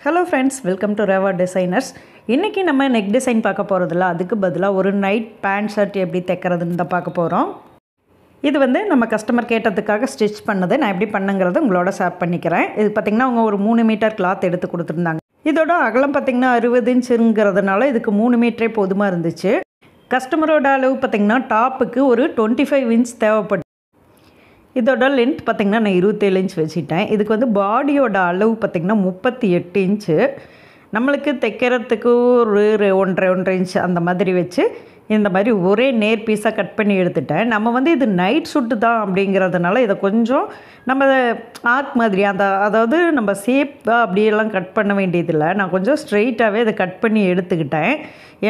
Hello friends, welcome to Reva designers. இன்றைக்கி நம்ம neck design பார்க்க போகிறதில்ல, அதுக்கு பதிலாக ஒரு நைட் பேண்ட் ஷர்ட் எப்படி தைக்கிறதுன்னு தான் பார்க்க போகிறோம். இது வந்து நம்ம கஸ்டமர் கேட்டதுக்காக ஸ்டிச் பண்ணது. நான் எப்படி பண்ணுங்கிறத உங்களோட ஷேர் பண்ணிக்கிறேன். இது பார்த்திங்கன்னா அவங்க ஒரு 3 மீட்டர் கிளாத் எடுத்து கொடுத்துருந்தாங்க. இதோட அகலம் பார்த்திங்கன்னா 60 இன்ச்சுங்கிறதுனால இதுக்கு 3 மீட்டரே போதுமாக இருந்துச்சு. கஸ்டமரோட அளவு பார்த்திங்கன்னா டாப்புக்கு ஒரு 25 இன்ச் தேவைப்பட்டு, இதோட லென்த் பார்த்திங்கன்னா நான் 27 இன்ச் வச்சுட்டேன். இதுக்கு வந்து பாடியோட அளவு பார்த்திங்கன்னா 38 இன்ச்சு. நம்மளுக்கு தைக்கிறதுக்கு ஒரு 1.5 இன்ச் அந்த மாதிரி வச்சு இந்த மாதிரி ஒரே நேர் பீஸாக கட் பண்ணி எடுத்துட்டேன். நம்ம வந்து இது நைட் ஷூட்டு தான் அப்படிங்கிறதுனால இதை கொஞ்சம் நம்ம ஆர்க் மாதிரி அதாவது நம்ம ஷேப்பாக அப்படியெல்லாம் கட் பண்ண வேண்டியதில்லை. நான் கொஞ்சம் ஸ்ட்ரெயிட்டாகவே இதை கட் பண்ணி எடுத்துக்கிட்டேன்.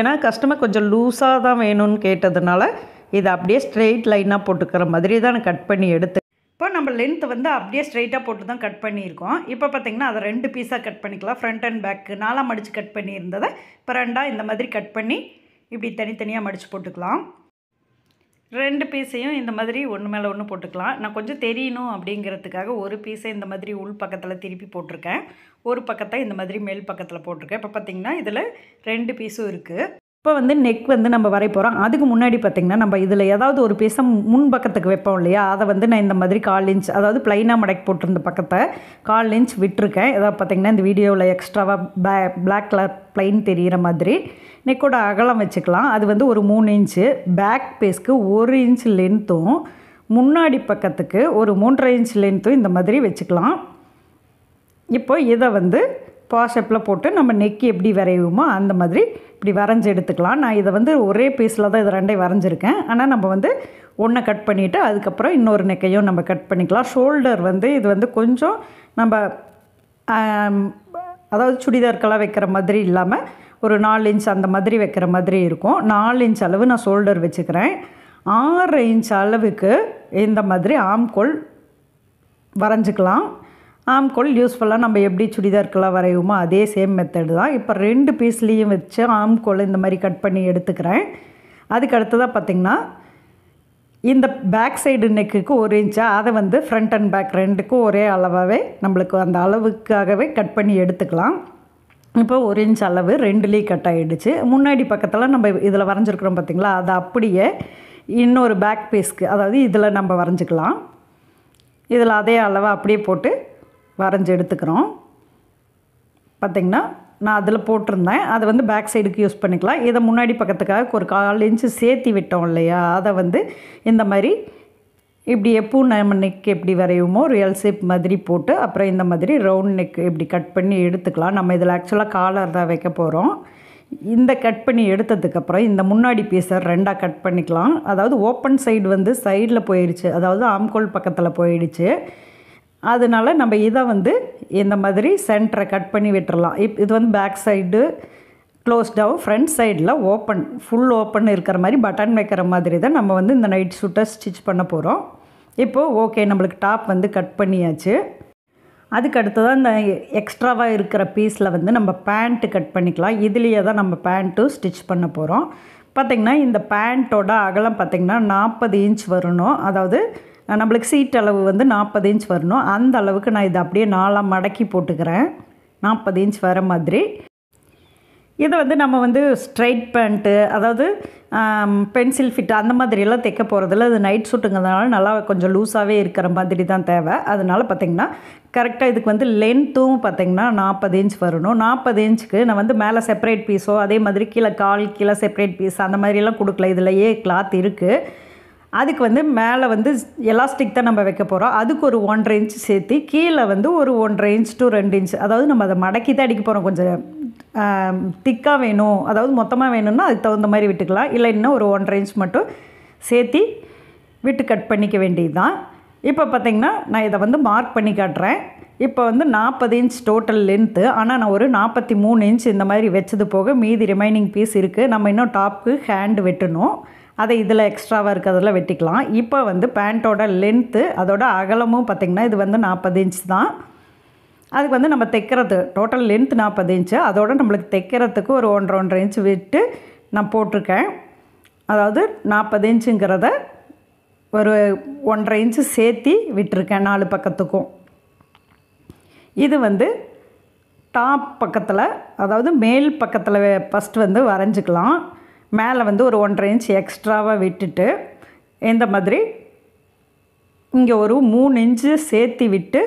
ஏன்னா கஸ்டமர் கொஞ்சம் லூஸாக தான் வேணும்னு கேட்டதுனால இதை அப்படியே ஸ்ட்ரெயிட் லைனாக போட்டுக்கிற மாதிரி தான் நான் கட் பண்ணி எடுத்து, இப்போ நம்ம லென்த் வந்து அப்படியே ஸ்ட்ரெயிட்டாக போட்டு தான் கட் பண்ணியிருக்கோம். இப்போ பார்த்திங்கன்னா அதை 2 பீஸாக கட் பண்ணிக்கலாம். ஃப்ரண்ட் அண்ட் பேக்கு 4 மடித்து கட் பண்ணியிருந்ததை இப்போ 2 இந்த மாதிரி கட் பண்ணி இப்படி தனித்தனியாக மடித்து போட்டுக்கலாம். 2 பீஸையும் இந்த மாதிரி ஒன்று மேலே ஒன்று போட்டுக்கலாம். நான் கொஞ்சம் தெரியணும் அப்படிங்கிறதுக்காக ஒரு பீஸை இந்த மாதிரி உள் பக்கத்தில் திருப்பி போட்டிருக்கேன், ஒரு பக்கத்தை இந்த மாதிரி மேல் பக்கத்தில் போட்டிருக்கேன். இப்போ பார்த்திங்கன்னா இதில் 2 பீஸும் இருக்குது. இப்போ வந்து நெக் வந்து நம்ம வரைய போகிறோம். அதுக்கு முன்னாடி பார்த்திங்கன்னா நம்ம இதில் ஏதாவது ஒரு பீஸை முன் பக்கத்துக்கு வைப்போம் இல்லையா, அதை வந்து நான் இந்த மாதிரி 1/4 இன்ச், அதாவது ப்ளைனாக மடக்கி போட்டிருந்த பக்கத்தை 1/4 இன்ச் விட்டுருக்கேன். ஏதாவது பார்த்திங்கன்னா இந்த வீடியோவில் எக்ஸ்ட்ராவாக பிளாக் கலர் ப்ளைன் தெரிகிற மாதிரி நெக்கோட அகலம் வச்சுக்கலாம். அது வந்து ஒரு 3 இன்ச்சு, பேக் பீஸ்க்கு 1 இன்ச் லென்த்தும், முன்னாடி பக்கத்துக்கு ஒரு 3.5 இன்ச் லென்த்தும் இந்த மாதிரி வச்சுக்கலாம். இப்போ இதை வந்து ஷேப்பில் போட்டு நம்ம நெக் எப்படி வரையுமோ அந்த மாதிரி இப்படி வரைஞ்சி எடுத்துக்கலாம். நான் இதை வந்து ஒரே பீஸில் தான் இது 2 வரைஞ்சிருக்கேன். ஆனால் நம்ம வந்து ஒன்றை கட் பண்ணிவிட்டு அதுக்கப்புறம் இன்னொரு நெக்கையும் நம்ம கட் பண்ணிக்கலாம். ஷோல்டர் வந்து இது வந்து கொஞ்சம் நம்ம அதாவது சுடிதார்களாக வைக்கிற மாதிரி இல்லாமல் ஒரு 4 இன்ச் அந்த மாதிரி வைக்கிற மாதிரி இருக்கும். 4 இன்ச் அளவு நான் ஷோல்டர் வச்சுக்கிறேன். 6 இன்ச் அளவுக்கு இந்த மாதிரி ஆம்கோல் வரைஞ்சிக்கலாம். ஆம்கோல் யூஸ்ஃபுல்லாக நம்ம எப்படி சுடிதார்களாக வரையுமோ அதே சேம் மெத்தடு தான். இப்போ 2 பீஸ்லேயும் வச்சு ஆம்கோல் இந்த மாதிரி கட் பண்ணி எடுத்துக்கிறேன். அதுக்கு அடுத்ததாக பார்த்திங்கன்னா இந்த பேக் சைடு நெக்குக்கு 1 இன்ச்சா, அதை வந்து ஃப்ரண்ட் அண்ட் பேக் 2க்கும் ஒரே அளவாகவே நம்மளுக்கு அந்த அளவுக்காகவே கட் பண்ணி எடுத்துக்கலாம். இப்போ 1 இன்ச் அளவு 2லேயும் கட் ஆகிடுச்சு. முன்னாடி பக்கத்தில் நம்ம இதில் வரைஞ்சிருக்கிறோம் பார்த்திங்களா, அதை அப்படியே இன்னொரு பேக் பீஸ்க்கு, அதாவது இதில் நம்ம வரைஞ்சிக்கலாம். இதில் அதே அளவை அப்படியே போட்டு வரைஞ்சி எடுத்துக்கிறோம். பார்த்திங்கன்னா நான் அதில் போட்டிருந்தேன், அதை வந்து பேக் சைடுக்கு யூஸ் பண்ணிக்கலாம். இதை முன்னாடி பக்கத்துக்காக ஒரு 1/4 இன்ச்சு சேர்த்தி விட்டோம் இல்லையா, அதை வந்து இந்த மாதிரி இப்படி எப்பவும் நம்ம நெக் எப்படி வரையுமோ ஒரு எல் ஷேப் மாதிரி போட்டு அப்புறம் இந்த மாதிரி ரவுண்ட் நெக் இப்படி கட் பண்ணி எடுத்துக்கலாம். நம்ம இதில் ஆக்சுவலாக காலர் தான் வைக்க போகிறோம். இந்த கட் பண்ணி எடுத்ததுக்கப்புறம் இந்த முன்னாடி பீஸை 2ஆக கட் பண்ணிக்கலாம். அதாவது ஓப்பன் சைடு வந்து சைடில் போயிடுச்சு, அதாவது ஆம்கோல் பக்கத்தில் போயிடுச்சு. அதனால நம்ம இதை வந்து இந்த மாதிரி சென்டரை கட் பண்ணி விட்டுறலாம். இது வந்து பேக் சைடு க்ளோஸ்டாகவும் ஃப்ரண்ட் சைடில் ஓப்பன், ஃபுல் ஓப்பன் இருக்கிற மாதிரி பட்டன் வைக்கிற மாதிரி தான் நம்ம வந்து இந்த நைட் ஷூட்டை ஸ்டிச் பண்ண போகிறோம். இப்போது ஓகே, நம்மளுக்கு டாப் வந்து கட் பண்ணியாச்சு. அதுக்கு அடுத்ததான் இந்த எக்ஸ்ட்ராவாக இருக்கிற பீஸில் வந்து நம்ம பேண்ட்டு கட் பண்ணிக்கலாம். இதுலேயே தான் நம்ம பேண்ட்டும் ஸ்டிச் பண்ண போகிறோம். பார்த்திங்கன்னா இந்த பேண்ட்டோட அகலம் பார்த்திங்கன்னா 40 இன்ச் வரணும். அதாவது நம்மளுக்கு சீட் அளவு வந்து 40 இன்ச் வரணும். அந்த அளவுக்கு நான் இதை அப்படியே 4ஆக மடக்கி போட்டுக்கிறேன், 40 இன்ச் வர மாதிரி. இதை வந்து நம்ம வந்து ஸ்ட்ரைட் பேண்ட்டு, அதாவது பென்சில் ஃபிட் அந்த மாதிரியெல்லாம் தைக்க போகிறதில்ல. அது நைட் ஷூட்டுங்கிறதுனால நல்லா கொஞ்சம் லூஸாகவே இருக்கிற மாதிரி தான் தேவை. அதனால் பார்த்திங்கன்னா கரெக்டாக இதுக்கு வந்து லென்த்தும் பார்த்திங்கன்னா 40 இன்ச் வரணும். 40 இன்ச்சுக்கு நான் வந்து மேலே செப்பரேட் பீஸோ அதே மாதிரி கீழே கீழே செப்பரேட் பீஸ் அந்த மாதிரியெல்லாம் கொடுக்கல. இதிலையே கிளாத் இருக்குது. அதுக்கு வந்து மேலே வந்து எலாஸ்டிக் தான் நம்ம வைக்க போகிறோம். அதுக்கு ஒரு 1.5 இன்ச் சேர்த்து கீழே வந்து ஒரு 1.5 இன்ச் to 2 இன்ச், அதாவது நம்ம அதை மடக்கி தான் அடிக்க போகிறோம். கொஞ்சம் திக்காக வேணும், அதாவது மொத்தமாக வேணும்னா அதுக்கு தகுந்த மாதிரி விட்டுக்கலாம். இல்லை இன்னும் ஒரு 1.5 இன்ச் மட்டும் சேர்த்தி விட்டு கட் பண்ணிக்க வேண்டியது தான். இப்போ பார்த்திங்கன்னா நான் இதை வந்து மார்க் பண்ணி காட்டுறேன். இப்போ வந்து 40 இன்ச் டோட்டல் லென்த்து, ஆனால் நான் ஒரு 43 இன்ச் இந்த மாதிரி வச்சது போக மீதி ரிமைனிங் பீஸ் இருக்குது. நம்ம இன்னும் டாப்புக்கு ஹேண்டு வெட்டணும், அதை இதில் எக்ஸ்ட்ராவாக இருக்கிறதுல வெட்டிக்கலாம். இப்போ வந்து பேண்ட்டோட லென்த்து அதோட அகலமும் பார்த்திங்கன்னா இது வந்து 40 இன்ச் தான். அதுக்கு வந்து நம்ம தைக்கிறது டோட்டல் லென்த் 40 இன்ச்சு, அதோட நம்மளுக்கு தைக்கிறதுக்கு ஒரு 1.5 இன்ச் விட்டு நான் போட்டிருக்கேன். அதாவது 40 இன்ச்சுங்கிறத ஒரு 1.5 இன்ச்சு சேர்த்தி விட்டுருக்கேன் 4 பக்கத்துக்கும். இது வந்து டாப் பக்கத்தில், அதாவது மேல் பக்கத்தில் ஃபஸ்ட்டு வந்து வரைஞ்சிக்கலாம். மேலே வந்து ஒரு 1.5 இன்ச் எக்ஸ்ட்ராவாக விட்டுட்டு இந்த மாதிரி இங்கே ஒரு 3 இன்ச்சு சேர்த்து விட்டு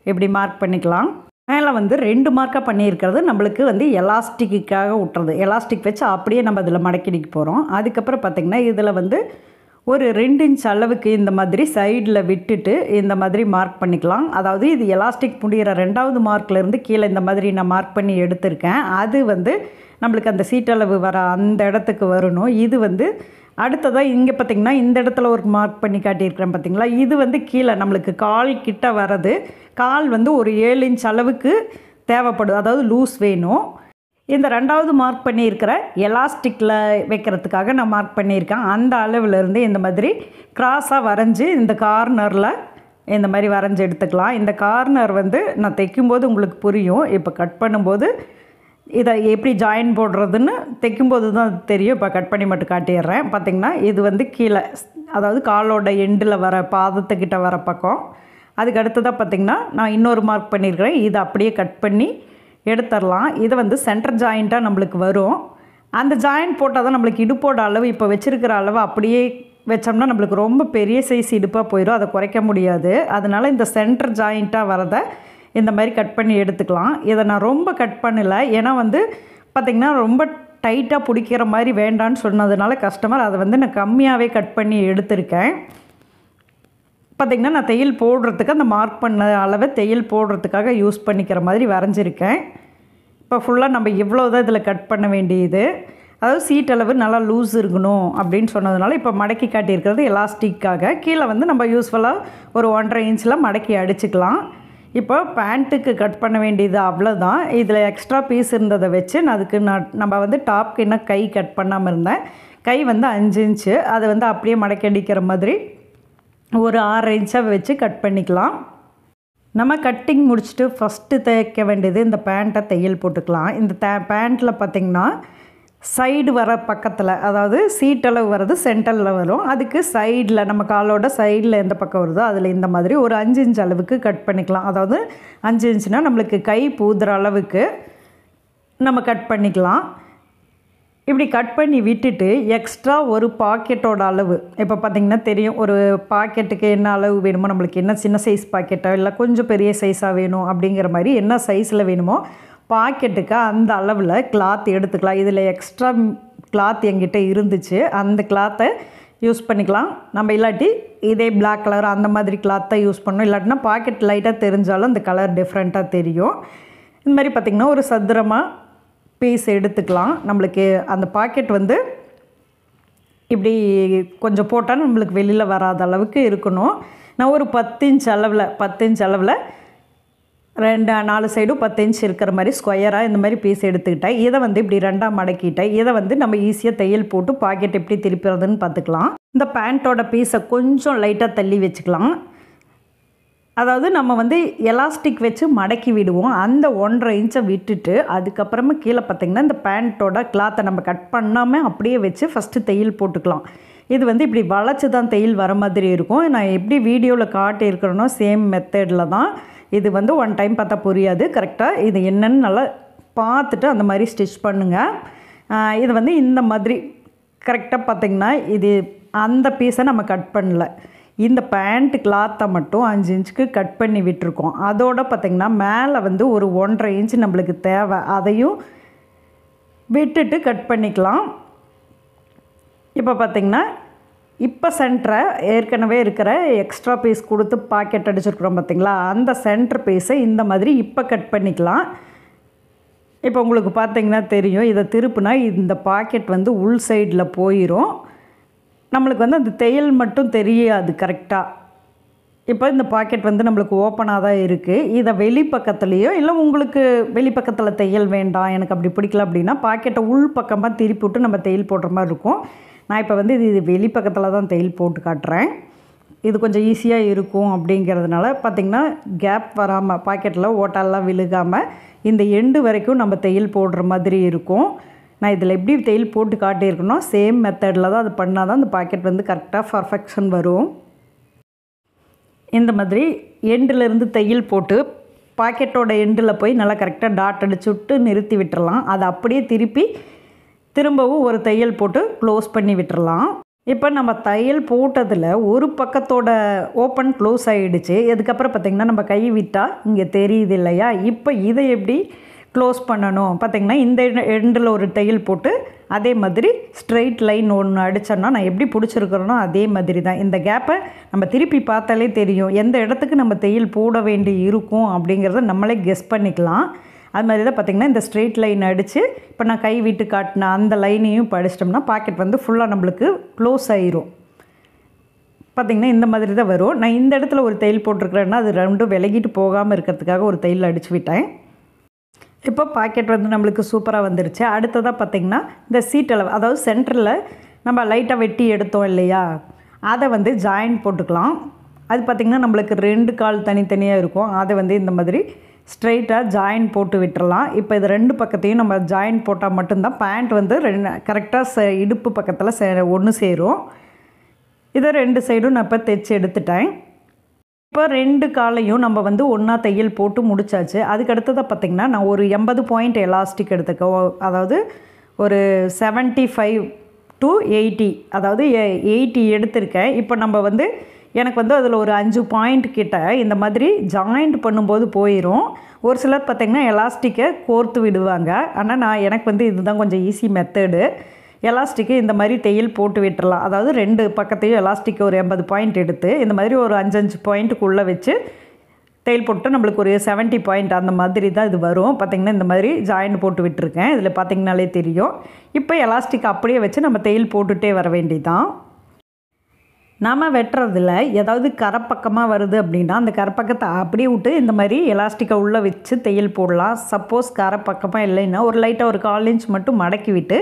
இப்படி மார்க் பண்ணிக்கலாம். மேலே வந்து 2 மார்க்காக பண்ணியிருக்கிறது நம்மளுக்கு வந்து எலாஸ்டிக்காக விட்டுறது. எலாஸ்டிக் வச்சு அப்படியே நம்ம அதில் மடக்கிடிக்க போகிறோம். அதுக்கப்புறம் பார்த்திங்கன்னா இதில் வந்து ஒரு 2 இன்ச் அளவுக்கு இந்த மாதிரி சைடில் விட்டுட்டு இந்த மாதிரி மார்க் பண்ணிக்கலாம். அதாவது இது எலாஸ்டிக் முடிகிற 2வது மார்க்லேருந்து கீழே இந்த மாதிரி நான் மார்க் பண்ணி எடுத்திருக்கேன். அது வந்து நம்மளுக்கு அந்த சீட்டளவு வர அந்த இடத்துக்கு வரணும். இது வந்து அடுத்ததாக இங்கே பார்த்திங்கன்னா இந்த இடத்துல ஒரு மார்க் பண்ணி காட்டியிருக்கிறேன் பார்த்திங்களா. இது வந்து கீழே நம்மளுக்கு கால் கிட்ட வர்றது. கால் வந்து ஒரு 7 இன்ச் அளவுக்கு தேவைப்படும், அதாவது லூஸ் வேணும். இந்த 2வது மார்க் பண்ணியிருக்கிற எலாஸ்டிக்கில் வைக்கிறதுக்காக நான் மார்க் பண்ணியிருக்கேன். அந்த அளவுலேருந்து இந்த மாதிரி க்ராஸாக வரைஞ்சி இந்த கார்னரில் இந்த மாதிரி வரைஞ்சி எடுத்துக்கலாம். இந்த கார்னர் வந்து நான் தைக்கும்போது உங்களுக்கு புரியும். இப்போ கட் பண்ணும்போது இதை எப்படி ஜாயின் போடுறதுன்னு தைக்கும்போது தான் தெரியும். இப்போ கட் பண்ணி மட்டும் காட்டிடுறேன். பார்த்திங்கன்னா இது வந்து கீழே, அதாவது காலோட எண்டில் வர பாதத்துக்கிட்ட வர பக்கம். அதுக்கு அடுத்ததாக பார்த்திங்கன்னா நான் இன்னொரு மார்க் பண்ணியிருக்கிறேன். இதை அப்படியே கட் பண்ணி எடுத்துடலாம். இதை வந்து சென்டர் ஜாயிண்ட்டாக நம்மளுக்கு வரும். அந்த ஜாயிண்ட் போட்டால் தான் நம்மளுக்கு இடுப்போட அளவு, இப்போ வச்சுருக்கிற அளவு அப்படியே வச்சோம்னா நம்மளுக்கு ரொம்ப பெரிய சைஸ் இடுப்பாக போயிடும். அதை குறைக்க முடியாது. அதனால் இந்த சென்டர் ஜாயிண்ட்டாக வரதை இந்த மாதிரி கட் பண்ணி எடுத்துக்கலாம். இதை நான் ரொம்ப கட் பண்ணலை, ஏன்னா வந்து பார்த்திங்கன்னா ரொம்ப டைட்டாக பிடிக்கிற மாதிரி வேண்டான்னு சொன்னதுனால கஸ்டமர் அதை வந்து நான் கம்மியாகவே கட் பண்ணி எடுத்திருக்கேன். பார்த்திங்கன்னா நான் தையல் போடுறதுக்கு அந்த மார்க் பண்ண அளவை தையல் போடுறதுக்காக யூஸ் பண்ணிக்கிற மாதிரி வரைஞ்சிருக்கேன். இப்போ ஃபுல்லாக நம்ம இவ்வளோ தான் இதில் கட் பண்ண வேண்டியது. அதாவது சீட் அளவு நல்லா லூஸ் இருக்கணும் அப்படின்னு சொன்னதுனால இப்போ மடக்கி காட்டியிருக்கிறது எலாஸ்டிக்காக. கீழே வந்து நம்ம யூஸ்ஃபுல்லாக ஒரு 1.5 இன்ச்சில் மடக்கி அடிச்சுக்கலாம். இப்போ பேண்ட்டுக்கு கட் பண்ண வேண்டியது அவ்வளோதான். இதில் எக்ஸ்ட்ரா பீஸ் இருந்ததை வச்சு நம்ம வந்து டாப்க்கு இன்னும் கை கட் பண்ணாமல் இருந்தேன். கை வந்து 5 இன்ச்சு, அதை வந்து அப்படியே மடக்கி அடிக்கிற மாதிரி ஒரு 6 இன்ச்சாக வச்சு கட் பண்ணிக்கலாம். நம்ம கட்டிங் முடிச்சுட்டு ஃபஸ்ட்டு தைக்க வேண்டியது இந்த பேண்ட்டை தையல் போட்டுக்கலாம். இந்த பேண்ட்டில் பார்த்திங்கன்னா சைடு வர பக்கத்தில், அதாவது சீட்டளவு வர்றது சென்டரில் வரும். அதுக்கு சைடில் நம்ம காலோட சைடில் எந்த பக்கம் வருதோ அதில் இந்த மாதிரி ஒரு 5 இன்ச் அளவுக்கு கட் பண்ணிக்கலாம். அதாவது 5 இன்ச்சுனால் நம்மளுக்கு கை பூதுற அளவுக்கு நம்ம கட் பண்ணிக்கலாம். இப்படி கட் பண்ணி விட்டுட்டு எக்ஸ்ட்ரா ஒரு பாக்கெட்டோட அளவு, இப்போ பார்த்திங்கன்னா தெரியும், ஒரு பாக்கெட்டுக்கு என்ன அளவு வேணுமோ, நம்மளுக்கு என்ன சின்ன சைஸ் பாக்கெட்டோ இல்லை கொஞ்சம் பெரிய சைஸாக வேணும் அப்படிங்கிற மாதிரி என்ன சைஸில் வேணுமோ பாக்கெட்டுக்கு அந்த அளவில் கிளாத் எடுத்துக்கலாம். இதில் எக்ஸ்ட்ரா கிளாத் என்கிட்ட இருந்துச்சு, அந்த கிளாத்தை யூஸ் பண்ணிக்கலாம். நம்ம இல்லாட்டி இதே பிளாக் கலர் அந்த மாதிரி கிளாத்தை யூஸ் பண்ணணும். இல்லாட்டினா பாக்கெட் லைட்டாக தெரிஞ்சாலும் அந்த கலர் டிஃப்ரெண்ட்டாக தெரியும். இந்த மாதிரி பார்த்திங்கன்னா ஒரு சதுரமாக பீஸ் எடுத்துக்கலாம். நம்மளுக்கு அந்த பாக்கெட் வந்து இப்படி கொஞ்சம் போட்டால் நம்மளுக்கு வெளியில் வராத அளவுக்கு இருக்கணும். நான் ஒரு 10 இன்ச் அளவில் 4 சைடும் 10 இன்ச் இருக்கிற மாதிரி ஸ்கொயராக இந்த மாதிரி பீஸ் எடுத்துக்கிட்டேன். இதை வந்து இப்படி 2ஆக மடக்கிட்டேன். இதை வந்து நம்ம ஈஸியாக தையல் போட்டு பாக்கெட் எப்படி திருப்பிறதுன்னு பார்த்துக்கலாம். இந்த பேண்ட்டோட பீஸை கொஞ்சம் லைட்டாக தள்ளி வச்சுக்கலாம். அதாவது நம்ம வந்து எலாஸ்டிக் வச்சு மடக்கி விடுவோம். அந்த 1.5 இன்ச்சை விட்டுட்டு அதுக்கப்புறமா கீழே பார்த்திங்கன்னா இந்த பேண்ட்டோட கிளாத்தை நம்ம கட் பண்ணாமல் அப்படியே வச்சு ஃபஸ்ட்டு தையல் போட்டுக்கலாம். இது வந்து இப்படி வளைச்சி தான் தையல் வர மாதிரி இருக்கும். நான் எப்படி வீடியோவில் காட்டியிருக்கிறேனோ சேம் மெத்தடில் தான். இது வந்து 1 டைம் பார்த்தா புரியாது. கரெக்டாக இது என்னென்னு நல்லா பார்த்துட்டு அந்த மாதிரி ஸ்டிச் பண்ணுங்கள். இது வந்து இந்த மாதிரி கரெக்டாக பார்த்திங்கன்னா இது அந்த பீஸை நம்ம கட் பண்ணல. இந்த பேண்ட் கிளாத்தை மட்டும் 5 இன்ச்சுக்கு கட் பண்ணி விட்டுருக்கோம். அதோடு பார்த்திங்கன்னா மேலே வந்து ஒரு 1.5 இன்ச்சு நம்மளுக்கு தேவை, அதையும் விட்டுட்டு கட் பண்ணிக்கலாம். இப்போ பார்த்திங்கன்னா இப்போ சென்டரை ஏற்கனவே இருக்கிற எக்ஸ்ட்ரா பீஸ் கொடுத்து பாக்கெட் அடிச்சிருக்கிறோம் பார்த்திங்களா, அந்த சென்டர் பீஸை இந்த மாதிரி இப்போ கட் பண்ணிக்கலாம். இப்போ உங்களுக்கு பார்த்திங்கன்னா தெரியும், இதை திருப்புனா இந்த பாக்கெட் வந்து உள் சைடில் போயிடும். நம்மளுக்கு வந்து அந்த தையல் மட்டும் தெரியாது கரெக்டாக. இப்போ இந்த பாக்கெட் வந்து நம்மளுக்கு ஓப்பனாக தான் இருக்குது. இதை வெளிப்பக்கத்துலேயோ இல்லை உங்களுக்கு வெளிப்பக்கத்தில் தையல் வேண்டாம், எனக்கு அப்படி பிடிக்கல அப்படின்னா பாக்கெட்டை உள் பக்கமாக திருப்பி விட்டு நம்ம தையல் போடுற மாதிரி இருக்கும். நான் இப்போ வந்து இது வெளிப்பக்கத்தில் தான் தையல் போட்டு காட்டுறேன். இது கொஞ்சம் ஈஸியாக இருக்கும் அப்படிங்கிறதுனால பார்த்திங்கன்னா கேப் வராமல் பாக்கெட்டில் ஓட்டாலெலாம் விழுகாமல் இந்த எண்டு வரைக்கும் நம்ம தையல் போடுற மாதிரி இருக்கும். நான் இதில் எப்படி தையல் போட்டு காட்டியிருக்கணும் சேம் மெத்தடில் தான் அது பண்ணால் தான் அந்த பாக்கெட் வந்து கரெக்டாக பர்ஃபெக்ஷன் வரும். இந்த மாதிரி எண்டிலேருந்து தையல் போட்டு பாக்கெட்டோட எண்டில் போய் நல்லா கரெக்டாக டாட் அடிச்சு விட்டு நிறுத்தி விட்டுறலாம். அதை அப்படியே திரும்பவும் ஒரு தையல் போட்டு க்ளோஸ் பண்ணி விட்டுறலாம். இப்போ நம்ம தையல் போட்டதில் ஒரு பக்கத்தோட ஓப்பன் க்ளோஸ் ஆகிடுச்சு. அதுக்கப்புறம் பார்த்திங்கன்னா நம்ம கை விட்டால் இங்கே தெரியுது இல்லையா? இப்போ இதை எப்படி க்ளோஸ் பண்ணணும் பார்த்திங்கன்னா, இந்த எண்டில் ஒரு தையல் போட்டு அதே மாதிரி ஸ்ட்ரெயிட் லைன் ஒன்று அடித்தோன்னா நான் எப்படி பிடிச்சிருக்கிறேனோ அதே மாதிரி தான். இந்த கேப்பை நம்ம திருப்பி பார்த்தாலே தெரியும் எந்த இடத்துக்கு நம்ம தையல் போட வேண்டி இருக்கும் அப்படிங்கிறத நம்மளே கெஸ் பண்ணிக்கலாம். அது மாதிரி தான் பார்த்திங்கன்னா இந்த ஸ்ட்ரெயிட் லைன் அடித்து இப்போ நான் கை விட்டு காட்டின அந்த லைனையும் படிச்சிட்டோம்னா பாக்கெட் வந்து ஃபுல்லாக நம்மளுக்கு க்ளோஸ் ஆயிரும். பார்த்திங்கன்னா இந்த மாதிரி தான் வரும். நான் இந்த இடத்துல ஒரு தையல் போட்டிருக்கிறேன்னா அது ரெண்டும் விலகிட்டு போகாமல் இருக்கிறதுக்காக ஒரு தையல் அடித்து விட்டேன். இப்போ பாக்கெட் வந்து நம்மளுக்கு சூப்பராக வந்துருச்சு. அடுத்ததாக பார்த்திங்கன்னா இந்த சீட்டளவு, அதாவது சென்டரில் நம்ம லைட்டாக வெட்டி எடுத்தோம் இல்லையா, அதை வந்து ஜாயின் போட்டுக்கலாம். அது பார்த்திங்கன்னா நம்மளுக்கு 2 கால் தனித்தனியாக இருக்கும். அதை வந்து இந்த மாதிரி ஸ்ட்ரெயிட்டாக ஜாயின் போட்டு விட்டுறலாம். இப்போ இது 2 பக்கத்தையும் நம்ம ஜாயின் போட்டால் மட்டும்தான் பேண்ட் வந்து கரெக்டாக இடுப்பு பக்கத்தில் ஒன்று சேரும். இதை 2 சைடும் நான் இப்போ தைச்சி எடுத்துட்டேன். இப்போ 2 காலையும் நம்ம வந்து ஒன்றா தையல் போட்டு முடிச்சாச்சு. அதுக்கு அடுத்ததாக பார்த்திங்கன்னா நான் ஒரு 80 பாயிண்ட் எலாஸ்டிக் எடுத்துக்கோ, அதாவது ஒரு 75 to 80, அதாவது 80 எடுத்திருக்கேன். இப்போ நம்ம வந்து எனக்கு வந்து அதில் ஒரு 5 பாயிண்ட் கிட்ட இந்த மாதிரி ஜாயிண்ட் பண்ணும்போது போயிடும். ஒரு சிலர் பார்த்திங்கன்னா எலாஸ்டிக்கை கோர்த்து விடுவாங்க. ஆனால் எனக்கு வந்து இதுதான் கொஞ்சம் ஈஸி மெத்தடு. எலாஸ்டிக்கு இந்த மாதிரி தையல் போட்டு விட்டுறலாம். அதாவது 2 பக்கத்தையும் எலாஸ்டிக் ஒரு 80 பாயிண்ட் எடுத்து இந்த மாதிரி ஒரு 5 பாயிண்ட்டுக்குள்ளே வச்சு தையல் போட்டு நம்மளுக்கு ஒரு 70 பாயிண்ட் அந்த மாதிரி தான் இது வரும். பார்த்திங்கன்னா இந்த மாதிரி ஜாயின் போட்டு விட்டுருக்கேன். இதில் பார்த்திங்கனாலே தெரியும். இப்போ எலாஸ்டிக் அப்படியே வச்சு நம்ம தையல் போட்டுகிட்டே வர வேண்டியதான். நாம் வெட்டுறதுல ஏதாவது கரைப்பக்கமாக வருது அப்படின்னா அந்த கரைப்பக்கத்தை அப்படியே விட்டு இந்த மாதிரி எலாஸ்டிக்கை உள்ளே வச்சு தையல் போடலாம். சப்போஸ் கரைப்பக்கமாக இல்லைன்னா ஒரு லைட்டாக ஒரு 1/4 இன்ச் மட்டும் மடக்கி விட்டு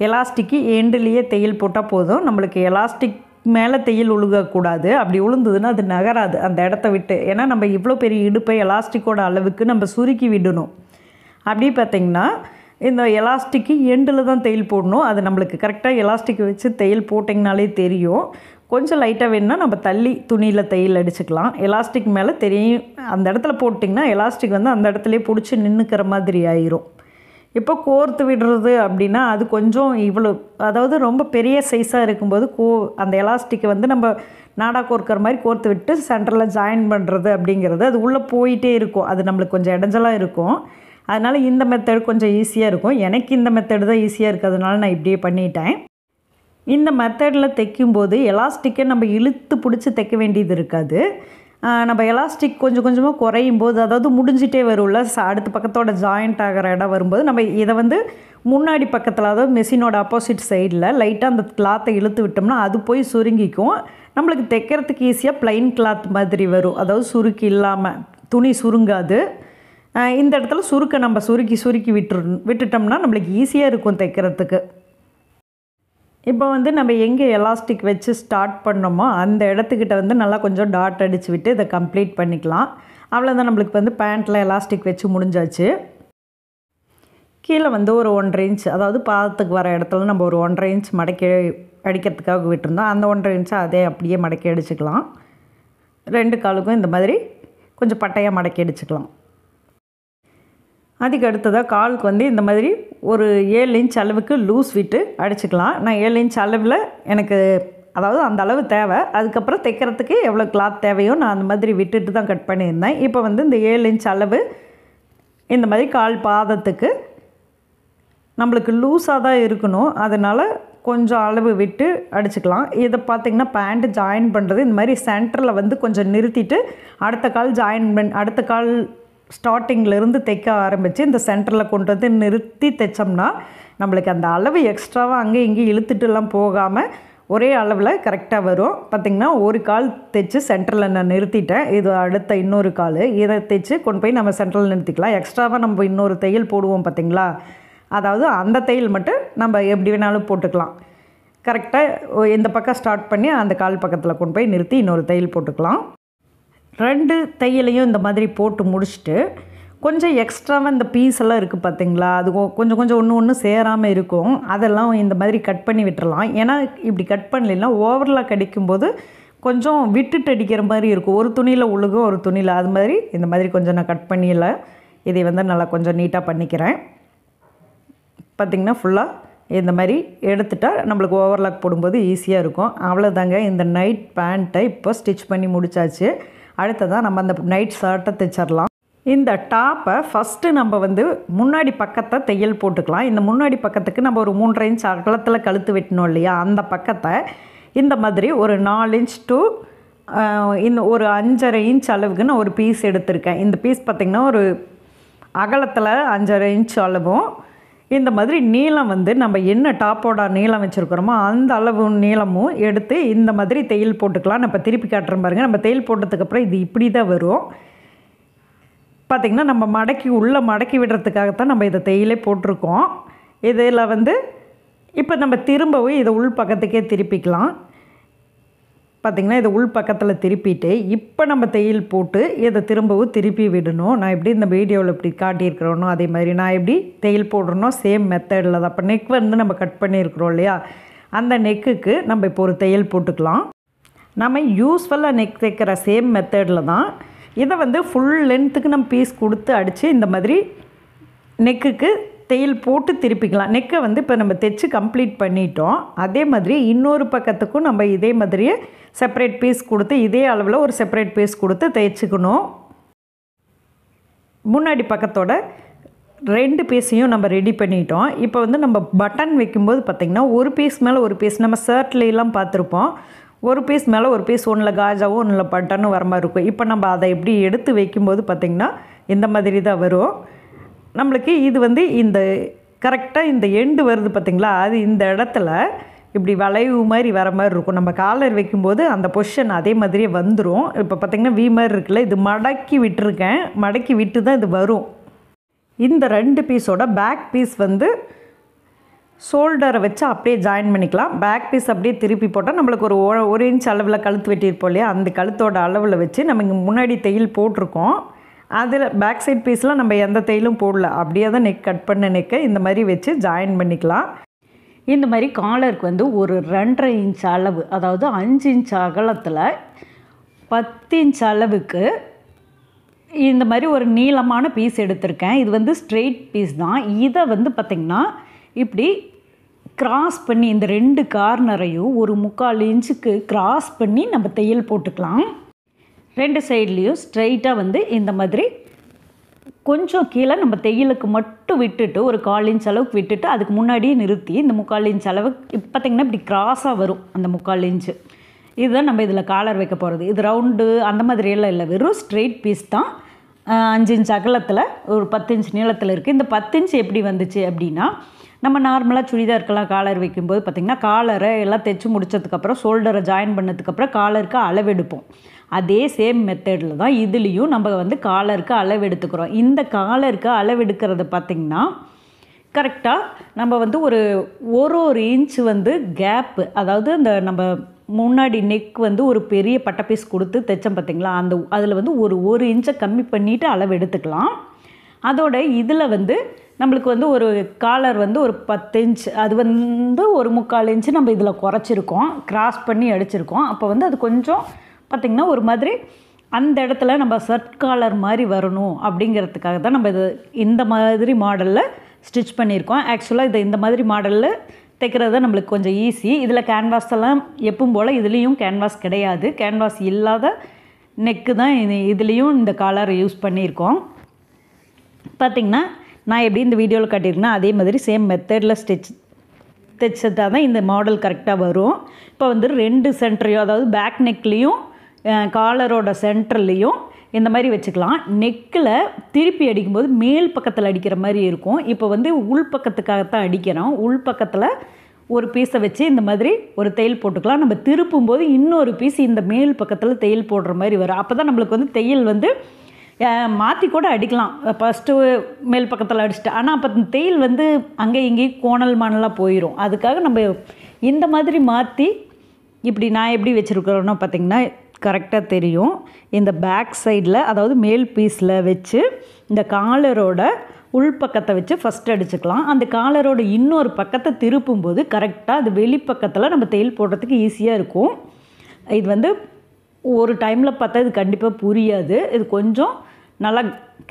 எலாஸ்டிக்கு எண்டுலேயே தையல் போட்டால் போதும். நம்மளுக்கு எலாஸ்டிக் மேலே தையல் உழுகக்கூடாது. அப்படி உளுந்ததுன்னா அது நகராது அந்த இடத்த விட்டு. ஏன்னா நம்ம இவ்வளோ பெரிய இடுப்பை எலாஸ்டிக்கோட அளவுக்கு நம்ம சுருக்கி விடணும். அப்படி பார்த்திங்கன்னா இந்த எலாஸ்டிக்கு எண்டில் தான் தையல் போடணும். அது நம்மளுக்கு கரெக்டாக எலாஸ்டிக் வச்சு தையல் போட்டிங்கனாலே தெரியும். கொஞ்சம் லைட்டாக வேணுன்னா நம்ம தள்ளி துணியில் தையல் அடிச்சுக்கலாம். எலாஸ்டிக் மேலே தெரியும், அந்த இடத்துல போட்டிங்கன்னா எலாஸ்டிக் வந்து அந்த இடத்துலையே பிடிச்சி நின்றுக்கிற மாதிரி ஆயிரும். இப்போ கோர்த்து விடுறது அப்படின்னா அது கொஞ்சம் இவ்வளோ, அதாவது ரொம்ப பெரிய சைஸாக இருக்கும்போது அந்த எலாஸ்டிக்கை வந்து நம்ம நாடா கோர்க்கிற மாதிரி கோர்த்து விட்டு சென்டரில் ஜாயின் பண்ணுறது அப்படிங்கிறது அது உள்ளே போயிட்டே இருக்கும். அது நம்மளுக்கு கொஞ்சம் இடைஞ்சலாக இருக்கும். அதனால் இந்த மெத்தடு கொஞ்சம் ஈஸியாக இருக்கும். எனக்கு இந்த மெத்தடு தான் ஈஸியாக இருக்கிறதுனால நான் இப்படியே பண்ணிட்டேன். இந்த மெத்தடில் தைக்கும்போது எலாஸ்டிக்கை நம்ம இழுத்து பிடிச்சி தைக்க வேண்டியது இருக்காது. நம்ம எலாஸ்டிக் கொஞ்சம் கொஞ்சமாக குறையும் போது, அதாவது முடிஞ்சிட்டே வரும்ல, அடுத்த பக்கத்தோட ஜாயிண்ட் ஆகிற இடம் வரும்போது நம்ம இதை வந்து முன்னாடி பக்கத்தில், அதாவது மெஷினோட ஆப்போசிட் சைடில் லைட்டாக அந்த கிளாத்தை இழுத்து விட்டோம்னா அது போய் சுருங்கிக்கும். நம்மளுக்கு தைக்கிறதுக்கு ஈஸியாக ப்ளைன் கிளாத் மாதிரி வரும். அதாவது சுருக்கி இல்லாமல் துணி சுருங்காது. இந்த இடத்துல நம்ம சுருக்கி விட்டுட்டோம்னா நம்மளுக்கு ஈஸியாக இருக்கும் தைக்கிறதுக்கு. இப்போ வந்து நம்ம எங்கே எலாஸ்டிக் வச்சு ஸ்டார்ட் பண்ணோமோ அந்த இடத்துக்கிட்ட வந்து நல்லா கொஞ்சம் டாட் அடித்து விட்டு இதை கம்ப்ளீட் பண்ணிக்கலாம். அவ்வளோதான், நம்மளுக்கு வந்து பேண்ட்டில் எலாஸ்டிக் வச்சு முடிஞ்சாச்சு. கீழே வந்து ஒரு 1.5 இன்ச், அதாவது பாதத்துக்கு வர இடத்துல நம்ம ஒரு 1.5 இன்ச் மடக்கி அடிக்கிறதுக்காக விட்டுருந்தோம். அந்த 1.5 இன்ச்சை அதே அப்படியே மடக்கி அடிச்சுக்கலாம். 2 காலுக்கும் இந்த மாதிரி கொஞ்சம் பட்டையாக மடக்கி அடிச்சுக்கலாம். அதுக்கு அடுத்ததாக காலுக்கு வந்து இந்த மாதிரி ஒரு 7 இன்ச் அளவுக்கு லூஸ் விட்டு அடிச்சுக்கலாம். நான் 7 இன்ச் அளவில் எனக்கு, அதாவது அந்த அளவு தேவை. அதுக்கப்புறம் தைக்கிறதுக்கு எவ்வளோ கிளாத் தேவையோ நான் அந்த மாதிரி விட்டுட்டு தான் கட் பண்ணியிருந்தேன். இப்போ வந்து இந்த 7 இன்ச் அளவு இந்த மாதிரி கால் பாதத்துக்கு நம்மளுக்கு லூஸாக தான் இருக்கணும். அதனால் கொஞ்சம் அளவு விட்டு அடிச்சுக்கலாம். இதை பார்த்திங்கன்னா பேண்ட்டு ஜாயின் பண்ணுறது இந்த மாதிரி சென்டரில் வந்து கொஞ்சம் நிறுத்திட்டு அடுத்த கால் ஸ்டார்டிங்கிலேருந்து தைக்க ஆரம்பித்து இந்த சென்டரில் கொண்டு வந்து நிறுத்தி தைச்சோம்னா நம்மளுக்கு அந்த அளவு எக்ஸ்ட்ராவாக அங்கே இங்கே இழுத்துட்டுலாம் போகாமல் ஒரே அளவில் கரெக்டாக வரும். பார்த்திங்கன்னா ஒரு கால் தைச்சி சென்டரில் நான் நிறுத்திட்டேன். இது அடுத்த இன்னொரு கால், இதை தைச்சி கொண்டு போய் நம்ம சென்டரில் நிறுத்திக்கலாம். எக்ஸ்ட்ராவாக நம்ம இன்னொரு தையல் போடுவோம் பார்த்திங்களா, அதாவது அந்த தையல் மட்டும் நம்ம எப்படி வேணாலும் போட்டுக்கலாம். கரெக்டாக இந்த பக்கம் ஸ்டார்ட் பண்ணி அந்த கால் பக்கத்தில் கொண்டு போய் நிறுத்தி இன்னொரு தையல் போட்டுக்கலாம். 2 தையலையும் இந்த மாதிரி போட்டு முடிச்சுட்டு கொஞ்சம் எக்ஸ்ட்ராவாக இந்த பீஸ் எல்லாம் இருக்குது பார்த்திங்களா, அது கொஞ்சம் ஒன்று சேராமல் இருக்கும். அதெல்லாம் இந்த மாதிரி கட் பண்ணி விட்டுறலாம். ஏன்னா இப்படி கட் பண்ணலைன்னா ஓவர்லாக் அடிக்கும்போது கொஞ்சம் விட்டுட்டு அடிக்கிற மாதிரி இருக்கும். ஒரு துணியில் உழுகும், ஒரு துணியில் அது மாதிரி இந்த மாதிரி கொஞ்சம் நான் கட் பண்ணியில் இதை வந்து நல்லா கொஞ்சம் நீட்டாக பண்ணிக்கிறேன். பார்த்திங்கன்னா ஃபுல்லாக இந்த மாதிரி எடுத்துட்டால் நம்மளுக்கு ஓவர்லாக் போடும்போது ஈஸியாக இருக்கும். அவ்வளோதாங்க, இந்த நைட் பேண்ட்டை இப்போ ஸ்டிச் பண்ணி முடித்தாச்சு. அடுத்ததான் நம்ம அந்த நைட் ஷர்ட்டை தைச்சிடலாம். இந்த டாப்பை ஃபஸ்ட்டு நம்ம வந்து முன்னாடி பக்கத்தை தையல் போட்டுக்கலாம். இந்த முன்னாடி பக்கத்துக்கு நம்ம ஒரு 3.5 இன்ச் அகலத்தில் கழுத்து வெட்டணும் இல்லையா, அந்த பக்கத்தை இந்த மாதிரி ஒரு 4 இன்ச் டு இந்த ஒரு 5.5 இன்ச் அளவுக்கு நான் ஒரு பீஸ் எடுத்திருக்கேன். இந்த பீஸ் பார்த்திங்கன்னா ஒரு அகலத்தில் 5.5 இன்ச் அளவும், இந்த மாதிரி நீளம் வந்து நம்ம என்ன டாப்போட நீளம் வச்சுருக்கிறோமோ அந்த அளவு நீளமும் எடுத்து இந்த மாதிரி தையல் போட்டுக்கலாம். நான் இப்போ திருப்பி காட்டுறேன் பாருங்கள். நம்ம தையல் போட்டதுக்கப்புறம் இது இப்படி தான் வரும். பார்த்திங்கன்னா நம்ம உள்ளே மடக்கி விடுறதுக்காகத்தான் நம்ம இதை தையலே போட்டிருக்கோம். இதில் வந்து இப்போ நம்ம திரும்பவும் இதை உள் பக்கத்துக்கே திருப்பிக்கலாம். பார்த்திங்கன்னா இதை உள் பக்கத்தில் திருப்பிட்டு இப்போ நம்ம தையல் போட்டு இதை திரும்பவும் திருப்பி விடணும். நான் எப்படி இந்த வீடியோவில் இப்படி காட்டியிருக்கிறோனோ அதே மாதிரி நான் எப்படி தையல் போடுறனோ சேம் மெத்தடில் தான். அப்போ நெக் வந்து நம்ம கட் பண்ணியிருக்கிறோம் இல்லையா, அந்த நெக்குக்கு நம்ம இப்போ ஒரு தையல் போட்டுக்கலாம். நம்ம யூஸ்ஃபுல்லாக நெக் தைக்கிற சேம் மெத்தடில் தான் இதை வந்து ஃபுல் லென்த்துக்கு நம்ம பீஸ் கொடுத்து அடித்து இந்த மாதிரி நெக்குக்கு தையல் போட்டு திருப்பிக்கலாம். நெக்கை வந்து இப்போ நம்ம தைச்சி கம்ப்ளீட் பண்ணிட்டோம். அதே மாதிரி இன்னொரு பக்கத்துக்கும் நம்ம இதே மாதிரியே செப்பரேட் பீஸ் கொடுத்து இதே அளவில் ஒரு செப்பரேட் பீஸ் கொடுத்து தைச்சிக்கணும். முன்னாடி பக்கத்தோட 2 பீஸையும் நம்ம ரெடி பண்ணிட்டோம். இப்போ வந்து நம்ம பட்டன் வைக்கும்போது பார்த்திங்கன்னா ஒரு பீஸ் மேலே ஒரு பீஸ் நம்ம ஷர்ட்லாம் பார்த்துருப்போம். ஒரு பீஸ் மேலே ஒரு பீஸ், ஒன்றில் காஜாவும் ஒன்றில் பட்டனும் வர மாதிரி இருக்கும். இப்போ நம்ம அதை எப்படி எடுத்து வைக்கும்போது பார்த்திங்கன்னா இந்த மாதிரி தான் வரும். நம்மளுக்கு இது வந்து இந்த கரெக்டாக இந்த எண்டு வருது பார்த்திங்களா, அது இந்த இடத்துல இப்படி வளைவு மாதிரி வர மாதிரி இருக்கும். நம்ம காலர் வைக்கும்போது அந்த பொசிஷன் அதே மாதிரியே வந்துடும். இப்போ பார்த்திங்கன்னா வி மாதிரி இருக்குல்ல, இது மடக்கி விட்டுருக்கேன். மடக்கி விட்டு தான் இது வரும். இந்த 2 பீஸோட பேக் பீஸ் வந்து ஷோல்டரை வச்சு அப்படியே ஜாயின் பண்ணிக்கலாம். பேக் பீஸ் அப்படியே திருப்பி போட்டால் நம்மளுக்கு ஒரு இன்ச் அளவில் கழுத்து வெட்டியிருப்போம் இல்லையா, அந்த கழுத்தோட அளவில் வச்சு நம்ம இங்கே முன்னாடி தையல் போட்டிருக்கோம். அதில் பேக் சைட் பீஸில் நம்ம எந்த தையலும் போடல, அப்படியே தான் நெக் கட் பண்ண நெக்கை இந்த மாதிரி வச்சு ஜாயின் பண்ணிக்கலாம். இந்த மாதிரி காலருக்கு வந்து ஒரு 2.5 இன்ச் அளவு, அதாவது 5 இன்ச் அகலத்தில் 10 இன்ச் அளவுக்கு இந்த மாதிரி ஒரு நீளமான பீஸ் எடுத்திருக்கேன். இது வந்து ஸ்ட்ரெயிட் பீஸ் தான். இதை வந்து பார்த்திங்கன்னா இப்படி கிராஸ் பண்ணி இந்த 2 கார்னரையும் ஒரு 3/4 இன்ச்சுக்கு கிராஸ் பண்ணி நம்ம தையல் போட்டுக்கலாம். 2 சைட்லேயும் ஸ்ட்ரைட்டாக வந்து இந்த மாதிரி கொஞ்சம் கீழே நம்ம தையலுக்கு மட்டும் விட்டுட்டு ஒரு 1/4 இன்ச் அளவுக்கு விட்டுட்டு அதுக்கு முன்னாடியே நிறுத்தி இந்த 3/4 இன்ச் அளவுக்கு பார்த்திங்கன்னா இப்படி கிராஸாக வரும் அந்த 3/4 இன்ச்சு. இதுதான் நம்ம இதில் காலர் வைக்க போகிறது. இது ரவுண்டு அந்த மாதிரியெல்லாம் இல்லை, வெறும் ஸ்ட்ரெயிட் பீஸ் தான். 5 இன்ச் அகலத்தில் ஒரு 10 இன்ச் நீளத்தில் இருக்குது. இந்த 10 இன்ச் எப்படி வந்துச்சு அப்படின்னா, நம்ம நார்மலாக சுடிதாருக்கெல்லாம் காலர் வைக்கும்போது பார்த்திங்கன்னா காலரை எல்லாம் தைச்சி முடித்ததுக்கப்புறம் ஷோல்டரை ஜாயின் பண்ணதுக்கப்புறம் காலருக்கு அளவெடுப்போம். அதே சேம் மெத்தடில் தான் இதுலேயும் நம்ம வந்து காலருக்கு அளவெடுத்துக்கிறோம். இந்த காலருக்கு அளவெடுக்கிறது பார்த்திங்கன்னா கரெக்டாக நம்ம வந்து ஒரு இன்ச் வந்து கேப்பு, அதாவது இந்த நம்ம முன்னாடி நெக் வந்து ஒரு பெரிய பட்டை பீஸ் கொடுத்து தைச்சோம் பார்த்திங்களா, அதில் வந்து ஒரு இன்ச்சை கம்மி பண்ணிவிட்டு அளவு எடுத்துக்கலாம். அதோட இதில் வந்து நம்மளுக்கு வந்து ஒரு காலர் வந்து ஒரு 10 இன்ச், அது வந்து ஒரு 3/4 இன்ச்சு நம்ம இதில் குறைச்சிருக்கோம், கிராஸ் பண்ணி அடிச்சிருக்கோம். அப்போ வந்து அது கொஞ்சம் பார்த்திங்கன்னா ஒரு மாதிரி அந்த இடத்துல நம்ம ஷர்ட் காலர் மாதிரி வரணும் அப்படிங்கிறதுக்காக தான் நம்ம இந்த மாதிரி மாடலில் ஸ்டிச் பண்ணியிருக்கோம். ஆக்சுவலாக இது இந்த மாதிரி மாடலில் தைக்கிறது தான் நம்மளுக்கு கொஞ்சம் ஈஸி. இதில் கேன்வாஸ் எல்லாம் எப்பவும் போல் இதுலேயும் கேன்வாஸ் கிடையாது. கேன்வாஸ் இல்லாத நெக்கு தான் இதுலேயும் இந்த காலர் யூஸ் பண்ணியிருக்கோம். பார்த்திங்கன்னா நான் எப்படி இந்த வீடியோவில் காட்டியிருக்கேன்னா அதே மாதிரி சேம் மெத்தடில் தைச்சதா தான் இந்த மாடல் கரெக்டாக வரும். இப்போ வந்து 2 சென்டரையும், அதாவது பேக் நெக்லேயும் காலரோட சென்டர்லேயும் இந்த மாதிரி வச்சுக்கலாம். நெக்கில் திருப்பி அடிக்கும்போது மேல் பக்கத்தில் அடிக்கிற மாதிரி இருக்கும். இப்போ வந்து உள் பக்கத்துக்காகத்தான் அடிக்கிறோம். உள் பக்கத்தில் ஒரு பீஸை வச்சு இந்த மாதிரி ஒரு தையல் போட்டுக்கலாம். நம்ம திருப்பும்போது இன்னொரு பீஸ் இந்த மேல் பக்கத்தில் தையல் போடுற மாதிரி வரும். அப்போ தான் நம்மளுக்கு வந்து தையல் வந்து மாற்றி கூட அடிக்கலாம். ஃபஸ்ட்டு மேல் பக்கத்தில் அடிச்சுட்டு, ஆனால் அப்போ தையல் வந்து அங்கே இங்கேயும் கோணல் மானலாக போயிடும். அதுக்காக நம்ம இந்த மாதிரி மாற்றி இப்படி நான் எப்படி வச்சுருக்கிறோன்னா பார்த்திங்கன்னா கரெக்டாக தெரியும். இந்த பேக் சைடில், அதாவது மேல் பீஸில் வச்சு இந்த காலரோட உள்பக்கத்தை வச்சு ஃபஸ்ட்டு அடிச்சுக்கலாம். அந்த காலரோட இன்னொரு பக்கத்தை திருப்பும்போது கரெக்டாக அது வெளிப்பக்கத்தில் நம்ம தையல் போடுறதுக்கு ஈஸியாக இருக்கும். இது வந்து ஒரு டைமில் பார்த்தா இது கண்டிப்பாக புரியாது. இது கொஞ்சம் நல்லா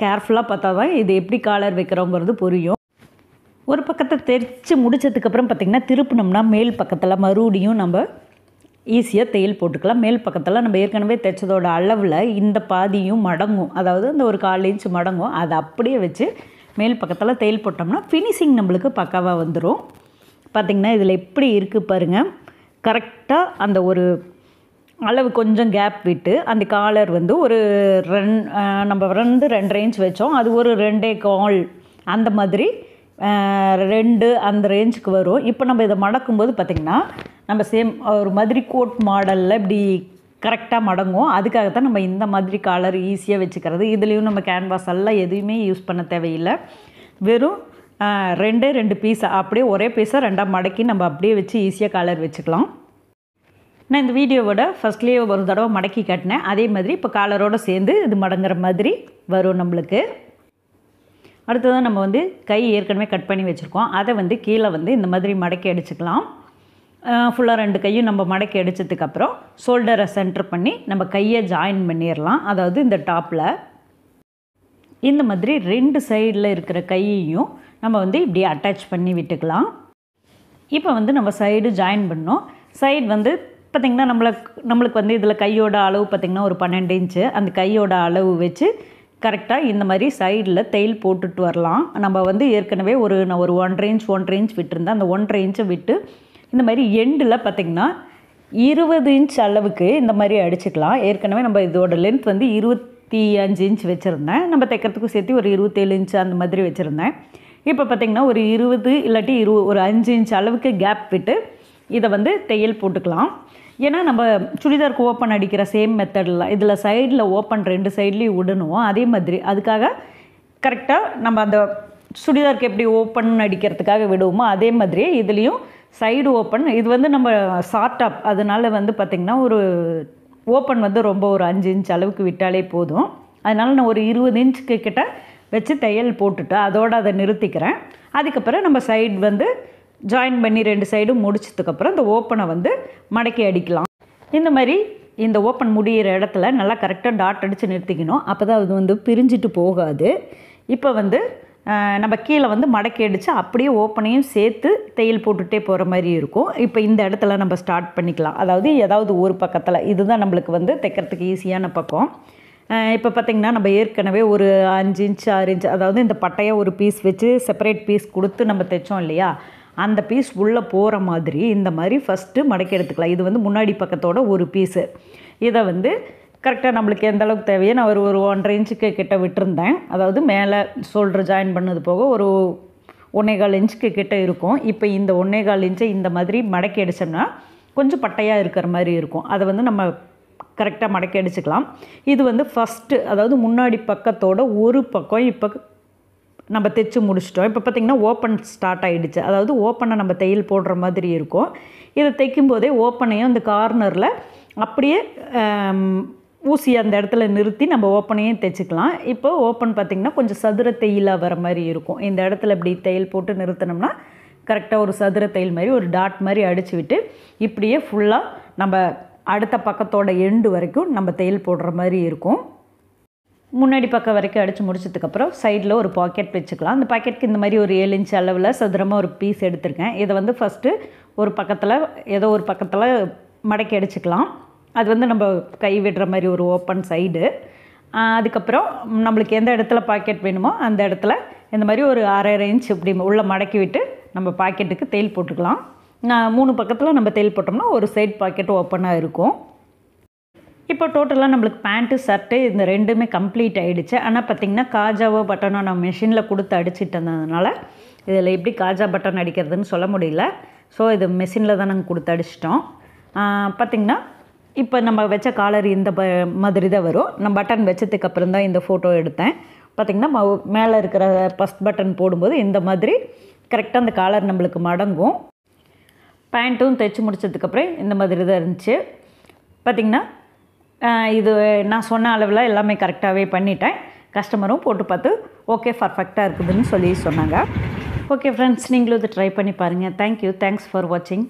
கேர்ஃபுல்லாக பார்த்தா தான் இது எப்படி காலர் வைக்கிறோங்கிறது புரியும். ஒரு பக்கத்தை தைச்சி முடித்ததுக்கப்புறம் பார்த்திங்கன்னா திருப்பினோம்னா மேல் பக்கத்தில் மறுபடியும் நம்ம ஈஸியாக தையல் போட்டுக்கலாம். மேல் பக்கத்தில் நம்ம ஏற்கனவே தைச்சதோட அளவில் இந்த பாதியும் மடங்கும், அதாவது அந்த ஒரு 1/4 இன்ச் மடங்கும். அதை அப்படியே வச்சு மேல் பக்கத்தில் தையல் போட்டோம்னா ஃபினிஷிங் நம்மளுக்கு பக்காவாக வந்துடும். பார்த்திங்கன்னா இதில் எப்படி இருக்குது பாருங்கள். கரெக்டாக அந்த ஒரு அளவு கொஞ்சம் கேப் விட்டு அந்த காலர் வந்து ஒரு நம்ம 2.5 இன்ச் வச்சோம், அது ஒரு 2.25 அந்த மாதிரி 2 அந்த ரேஞ்சுக்கு வரும். இப்போ நம்ம இதை மடக்கும்போது பார்த்திங்கன்னா நம்ம சேம் ஒரு மாதிரி கோட் மாடலில் இப்படி கரெக்டாக மடங்கும். அதுக்காகத்தான் நம்ம இந்த மாதிரி காலர் ஈஸியாக வச்சுக்கிறது. இதுலேயும் நம்ம கேன்வாஸ் எல்லாம் எதுவுமே யூஸ் பண்ண தேவையில்லை. வெறும் 2 பீஸை அப்படியே ஒரே பீஸை 2ஆக மடக்கி நம்ம அப்படியே வச்சு ஈஸியாக காலர் வச்சுக்கலாம். நான் இந்த வீடியோவோட ஃபஸ்ட்லேயே ஒரு தடவை மடக்கி காட்டினேன். அதே மாதிரி இப்போ காலரோடு சேர்ந்து இது மடங்குற மாதிரி வரும் நம்மளுக்கு. அடுத்ததான் நம்ம வந்து கை ஏற்கனவே கட் பண்ணி வச்சுருக்கோம். அதை வந்து கீழே வந்து இந்த மாதிரி மடக்கி அடிச்சுக்கலாம். ஃபுல்லாக 2 கையும் நம்ம மடக்கி அடித்ததுக்கப்புறம் ஷோல்டரை சென்டர் பண்ணி நம்ம கையை ஜாயின் பண்ணிடலாம். அதாவது இந்த டாப்பில் இந்த மாதிரி 2 சைடில் இருக்கிற கையையும் நம்ம வந்து இப்படி அட்டாச் பண்ணி விட்டுக்கலாம். இப்போ வந்து நம்ம சைடு ஜாயின் பண்ணோம். சைடு வந்து பார்த்திங்கன்னா நம்மளுக்கு வந்து இதில் கையோட அளவு பார்த்திங்கன்னா ஒரு 12 இன்ச்சு. அந்த கையோட அளவு வச்சு கரெக்டாக இந்த மாதிரி சைடில் தையல் போட்டுட்டு வரலாம். நம்ம வந்து ஏற்கனவே நான் ஒரு 1.5 இன்ச் விட்டுருந்தேன். அந்த 1.5 இன்ச்சை விட்டு இந்த மாதிரி எண்டில் பார்த்திங்கன்னா 20 இன்ச் அளவுக்கு இந்த மாதிரி அடிச்சுக்கலாம். ஏற்கனவே நம்ம இதோட லென்த் வந்து 25 இன்ச் வச்சுருந்தேன். நம்ம தைக்கிறதுக்கும் சேர்த்து ஒரு 27 இன்ச் அந்த மாதிரி வச்சுருந்தேன். இப்போ பார்த்திங்கன்னா ஒரு 20 இல்லாட்டி ஒரு 5 இன்ச் அளவுக்கு கேப் விட்டு இதை வந்து தையல் போட்டுக்கலாம். ஏன்னா நம்ம சுடிதாருக்கு ஓப்பன் அடிக்கிற சேம் மெத்தடில் இதில் சைடில் ஓப்பன் 2 சைட்லேயும் விடணும். அதே மாதிரி அதுக்காக கரெக்டாக நம்ம அந்த சுடிதாருக்கு எப்படி ஓப்பன் அடிக்கிறதுக்காக விடுவோமோ அதே மாதிரியே இதுலேயும் சைடு ஓப்பன். இது வந்து நம்ம ஷார்ட் டாப், அதனால் வந்து பார்த்திங்கன்னா ஒரு ஓப்பன் வந்து ரொம்ப ஒரு 5 இன்ச் அளவுக்கு விட்டாலே போதும். அதனால் நான் ஒரு 20 இன்ச்சுக்கு கிட்ட வச்சு தையல் போட்டுட்டு அதோடு அதை நிறுத்திக்கிறேன். அதுக்கப்புறம் நம்ம சைடு வந்து ஜாயின் பண்ணி 2 சைடும் முடிச்சதுக்கப்புறம் இந்த ஓப்பனை வந்து மடக்கி அடிக்கலாம். இந்த மாதிரி இந்த ஓப்பன் முடிகிற இடத்துல நல்லா கரெக்டாக டாட் அடித்து நிறுத்திக்கணும். அப்போ தான் அது வந்து பிரிஞ்சிட்டு போகாது. இப்போ வந்து நம்ம கீழே வந்து மடக்கி அடித்து அப்படியே ஓப்பனையும் சேர்த்து தையல் போட்டுகிட்டே போகிற மாதிரி இருக்கும். இப்போ இந்த இடத்துல நம்ம ஸ்டார்ட் பண்ணிக்கலாம். அதாவது ஏதாவது ஒரு பக்கத்தில் இதுதான் நம்மளுக்கு வந்து தைக்கிறதுக்கு ஈஸியான பக்கம். இப்போ பார்த்திங்கன்னா நம்ம ஏற்கனவே ஒரு 5 இன்ச் 6 இன்ச், அதாவது இந்த பட்டையை ஒரு பீஸ் வச்சு செப்பரேட் பீஸ் கொடுத்து நம்ம தைச்சோம் இல்லையா, அந்த பீஸ் உள்ளே போகிற மாதிரி இந்த மாதிரி ஃபஸ்ட்டு மடக்கி எடுத்துக்கலாம். இது வந்து முன்னாடி பக்கத்தோட ஒரு பீஸு. இதை வந்து கரெக்டாக நம்மளுக்கு எந்த அளவுக்கு தேவையோ நான் ஒரு 1.5 இன்ச்சுக்கு கிட்ட விட்டுருந்தேன். அதாவது மேலே ஷோல்டர் ஜாயின் பண்ணது போக ஒரு 1.25 இன்ச்சுக்கு கிட்ட இருக்கும். இப்போ இந்த 1.25 இன்ச்சை இந்த மாதிரி மடக்கி அடித்தோம்னா கொஞ்சம் பட்டையாக இருக்கிற மாதிரி இருக்கும். அதை வந்து நம்ம கரெக்டாக மடக்கி அடிச்சுக்கலாம். இது வந்து ஃபஸ்ட்டு, அதாவது முன்னாடி பக்கத்தோட ஒரு பக்கம் இப்போ நம்ம தைச்சு முடிச்சிட்டோம். இப்போ பார்த்திங்கன்னா ஓப்பன் ஸ்டார்ட் ஆகிடுச்சு. அதாவது ஓப்பனை நம்ம தையல் போடுற மாதிரி இருக்கும். இதை தைக்கும் போதே ஓப்பனையும் இந்த கார்னரில் அப்படியே ஊசி அந்த இடத்துல நிறுத்தி நம்ம ஓப்பனையும் தைச்சிக்கலாம். இப்போ ஓப்பன் பார்த்திங்கன்னா கொஞ்சம் சதுர தையலாக வர மாதிரி இருக்கும். இந்த இடத்துல இப்படி தையல் போட்டு நிறுத்தினோம்னா கரெக்டாக ஒரு சதுர தையல் மாதிரி ஒரு டாட் மாதிரி அடித்து விட்டு இப்படியே ஃபுல்லாக நம்ம அடுத்த பக்கத்தோட எண்டு வரைக்கும் நம்ம தையல் போடுற மாதிரி இருக்கும். முன்னாடி பக்கம் வரைக்கும் அடித்து முடிச்சதுக்கப்புறம் சைடில் ஒரு பாக்கெட் வச்சுக்கலாம். அந்த பாக்கெட்டுக்கு இந்த மாதிரி ஒரு 7 இன்ச் அளவில் சதுரமாக ஒரு பீஸ் எடுத்திருக்கேன். இதை வந்து ஃபஸ்ட்டு ஒரு பக்கத்தில் ஏதோ ஒரு பக்கத்தில் மடக்கி அடிச்சுக்கலாம். அது வந்து நம்ம கை விடுற மாதிரி ஒரு ஓப்பன் சைடு. அதுக்கப்புறம் நம்மளுக்கு எந்த இடத்துல பாக்கெட் வேணுமோ அந்த இடத்துல இந்த மாதிரி ஒரு 1/2 இன்ச் இப்படி உள்ளே மடக்கி விட்டு நம்ம பாக்கெட்டுக்கு தையல் போட்டுக்கலாம். 3 பக்கத்தில் நம்ம தையல் போட்டோம்னா ஒரு சைட் பாக்கெட் ஓப்பனாக இருக்கும். இப்போ டோட்டலாக நம்மளுக்கு பேண்ட்டு ஷர்ட்டு இந்த 2மே கம்ப்ளீட் ஆகிடுச்சு. ஆனால் பார்த்திங்கன்னா காஜாவோ பட்டனோ நான் மிஷினில் கொடுத்து அடிச்சுட்டு இருந்ததுனால இதில் எப்படி காஜா பட்டன் அடிக்கிறதுன்னு சொல்ல முடியல. ஸோ இது மிஷினில் தான் நாங்கள் கொடுத்து அடிச்சிட்டோம். பார்த்திங்கன்னா இப்போ நம்ம வச்ச காலர் இந்த மாதிரி தான் வரும். நான் பட்டன் வச்சதுக்கப்புறம் தான் இந்த ஃபோட்டோ எடுத்தேன். பார்த்திங்கன்னா மேலே இருக்கிற ஃபஸ்ட் பட்டன் போடும்போது இந்த மாதிரி கரெக்டாக அந்த காலர் நம்மளுக்கு மடங்கும். பேண்ட்டும் தைச்சி முடிச்சதுக்கப்புறம் இந்த மாதிரி தான் இருந்துச்சு. பார்த்திங்கன்னா இது நான் சொன்ன அளவில் எல்லாமே கரெக்டாகவே பண்ணிட்டேன். கஸ்டமரும் போட்டு பார்த்து ஓகே பர்ஃபெக்டாக இருக்குதுன்னு சொல்லி சொன்னாங்க. ஓகே ஃப்ரெண்ட்ஸ், நீங்களும் இதை ட்ரை பண்ணி பாருங்கள். தேங்க்யூ. தேங்க்ஸ் ஃபார் வாட்சிங்.